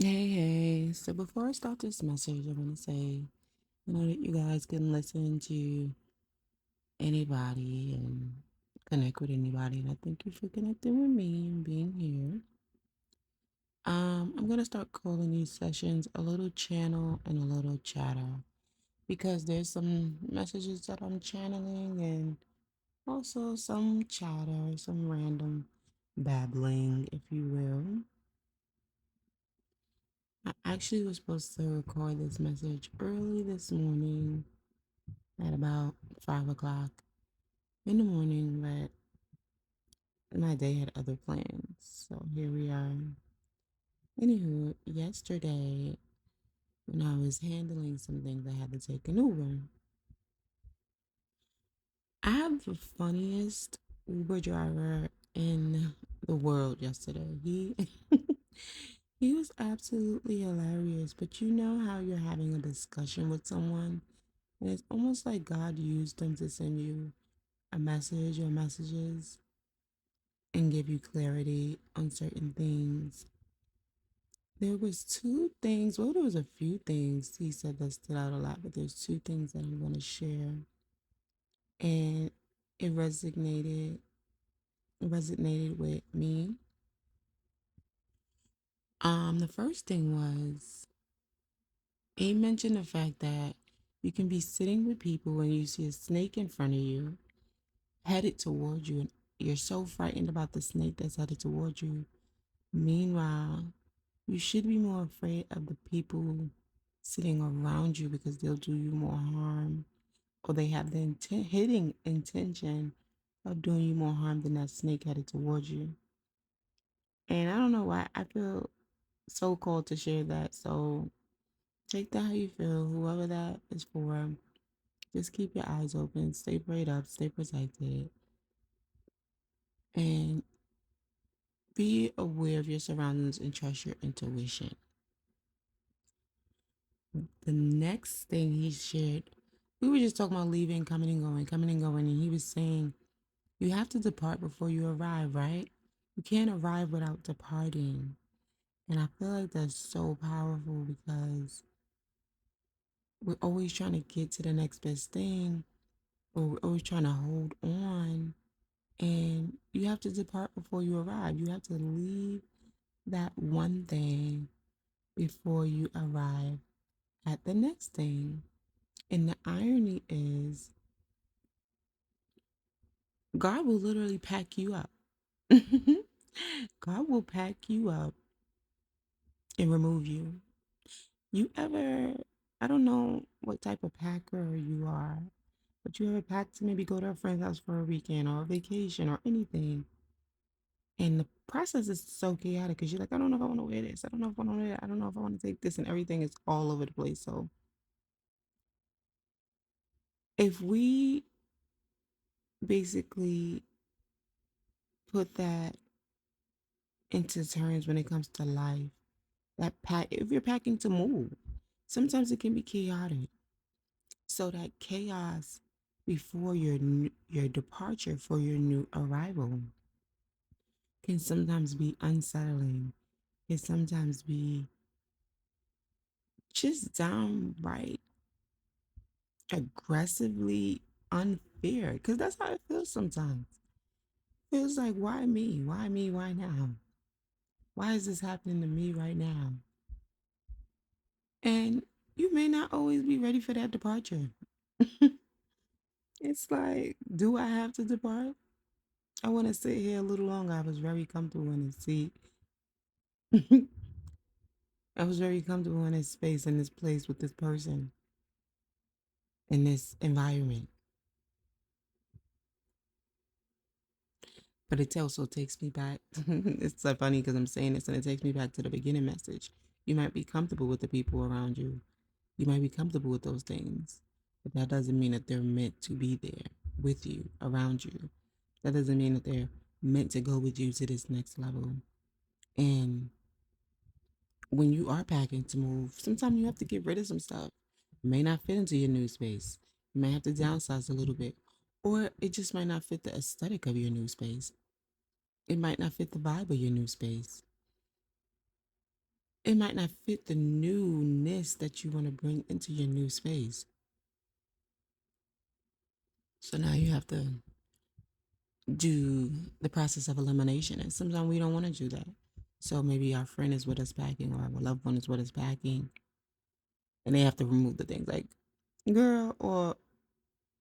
Hey, hey. So before I start this message, I want to say, that you guys can listen to anybody and connect with anybody. And I thank you for connecting with me and being here. I'm going to start calling these sessions a little channel and a little chatter because there's some messages that I'm channeling and also some chatter, some random babbling, if you will. I actually was supposed to record this message early this morning at about 5 o'clock in the morning, but my day had other plans. So here we are. Anywho, yesterday when I was handling some things, I had to take an Uber. I have the funniest Uber driver in the world yesterday. He was absolutely hilarious. But you know how you're having a discussion with someone, and it's almost like God used them to send you a message or messages and give you clarity on certain things. There was two things, well, there was a few things he said that stood out a lot, but there's two things that I'm going to share. And it resonated with me. The first thing was he mentioned the fact that you can be sitting with people when you see a snake in front of you, headed towards you, and you're so frightened about the snake that's headed towards you. Meanwhile, you should be more afraid of the people sitting around you because they'll do you more harm, or they have the hitting intention of doing you more harm than that snake headed towards you. And I don't know why I feel so called to share that. So take that how you feel, whoever that is for. Just keep your eyes open, stay prayed up, stay protected, and be aware of your surroundings and trust your intuition. The next thing he shared, we were just talking about leaving, coming and going, and he was saying you have to depart before you arrive, right? You can't arrive without departing. And I feel like that's so powerful because we're always trying to get to the next best thing, or we're always trying to hold on. And you have to depart before you arrive. You have to leave that one thing before you arrive at the next thing. And the irony is, God will literally pack you up. God will pack you up and remove you. You ever, I don't know what type of packer you are, but you ever packed to maybe go to a friend's house for a weekend or a vacation or anything, and the process is so chaotic because you're like, I don't know if I want to wear this. I don't know if I want to wear that. I don't know if I want to take this, and everything is all over the place. So if we basically put that into terms when it comes to life, that pack, if you're packing to move, sometimes it can be chaotic. So that chaos before your departure for your new arrival can sometimes be unsettling. Can sometimes be just downright aggressively unfair, because that's how it feels sometimes. It feels like, why me? Why me? Why now? Why is this happening to me right now? And you may not always be ready for that departure. It's like, do I have to depart? I want to sit here a little longer. I was very comfortable in this seat. I was very comfortable in this space, in this place with this person, in this environment. But it also takes me back. It's so funny because I'm saying this and it takes me back to the beginning message. You might be comfortable with the people around you. You might be comfortable with those things. But that doesn't mean that they're meant to be there with you, around you. That doesn't mean that they're meant to go with you to this next level. And when you are packing to move, sometimes you have to get rid of some stuff. It may not fit into your new space. You may have to downsize a little bit. Or it just might not fit the aesthetic of your new space. It might not fit the vibe of your new space. it might not fit the newness that you want to bring into your new space. So now you have to do the process of elimination. And sometimes we don't want to do that. So maybe our friend is with us packing or our loved one is with us packing and they have to remove the things like, girl or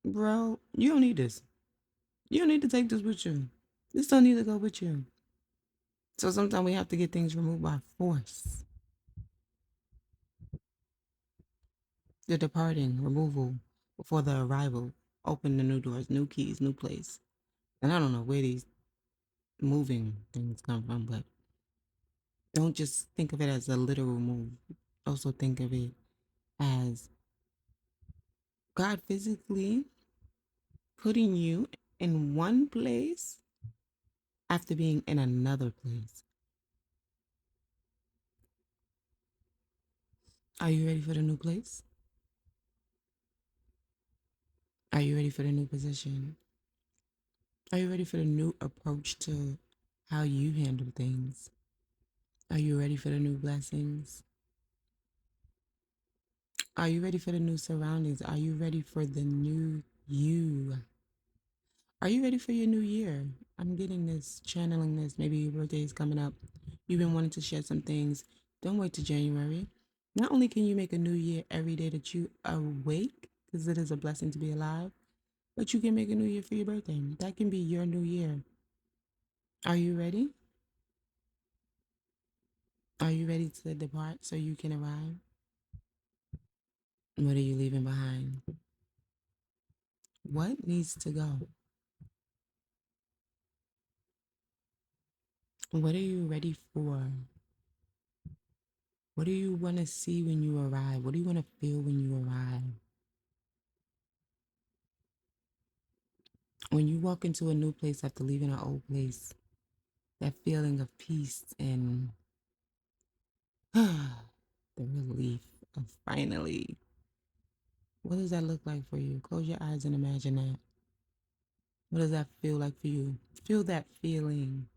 bro, you don't need this. You don't need to take this with you. This don't need to go with you. So sometimes we have to get things removed by force. The departing, removal before the arrival, open the new doors, new keys, new place. And I don't know where these moving things come from, but don't just think of it as a literal move. Also think of it as God physically putting you in one place after being in another place. Are you ready for the new place? Are you ready for the new position? Are you ready for the new approach to how you handle things? Are you ready for the new blessings? Are you ready for the new surroundings? Are you ready for the new you? Are you ready for your new year? I'm getting this, channeling this. Maybe your birthday is coming up. You've been wanting to share some things. Don't wait till January. Not only can you make a new year every day that you are awake, because it is a blessing to be alive, but you can make a new year for your birthday. That can be your new year. Are you ready? Are you ready to depart so you can arrive? What are you leaving behind? What needs to go? What are you ready for? What do you want to see when you arrive? What do you want to feel when you arrive? When you walk into a new place after leaving an old place, that feeling of peace and the relief of finally, what does that look like for you? Close your eyes and imagine that. What does that feel like for you? Feel that feeling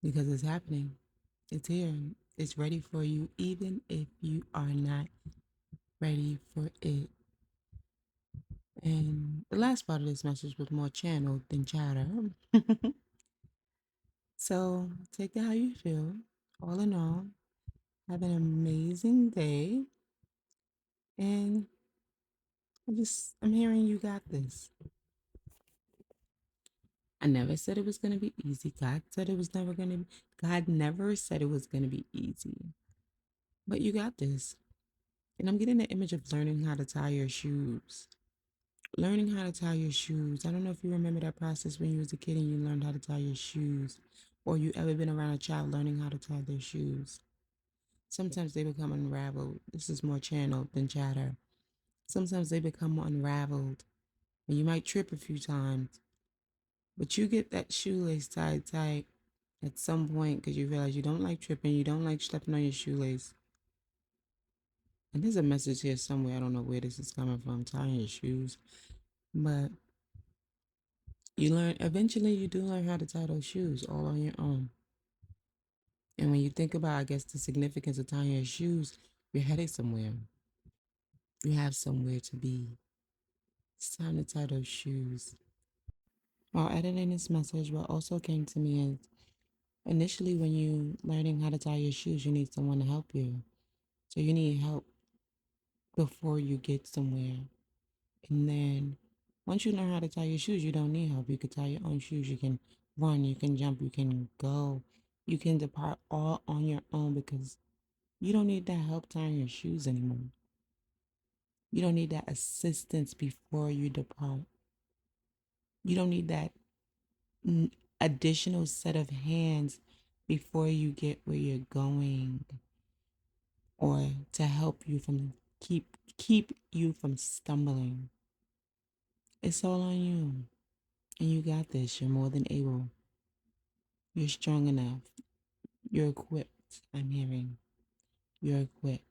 because it's happening. It's here. It's ready for you, even if you are not ready for it. And the last part of this message was more channeled than chatter. So take it how you feel. All in all, have an amazing day. And I'm hearing you got this. I never said it was going to be easy. God said it was never going to be. God never said it was going to be easy. But you got this. And I'm getting the image of learning how to tie your shoes. Learning how to tie your shoes. I don't know if you remember that process when you was a kid and you learned how to tie your shoes. Or you ever been around a child learning how to tie their shoes. Sometimes they become unraveled. This is more channeled than chatter. Sometimes they become unraveled. And you might trip a few times. But you get that shoelace tied tight at some point because you realize you don't like tripping, you don't like stepping on your shoelace. And there's a message here somewhere. I don't know where this is coming from, tying your shoes. But eventually you do learn how to tie those shoes all on your own. And when you think about, I guess, the significance of tying your shoes, you're headed somewhere. You have somewhere to be. It's time to tie those shoes. While editing this message, what also came to me is initially when you learning how to tie your shoes, you need someone to help you. So you need help before you get somewhere. And then once you learn how to tie your shoes, you don't need help. You can tie your own shoes. You can run, you can jump, you can go. You can depart all on your own because you don't need that help tying your shoes anymore. You don't need that assistance before you depart. You don't need that additional set of hands before you get where you're going or to help you from keep you from stumbling. It's all on you. And you got this. You're more than able. You're strong enough. You're equipped. I'm hearing. You're equipped.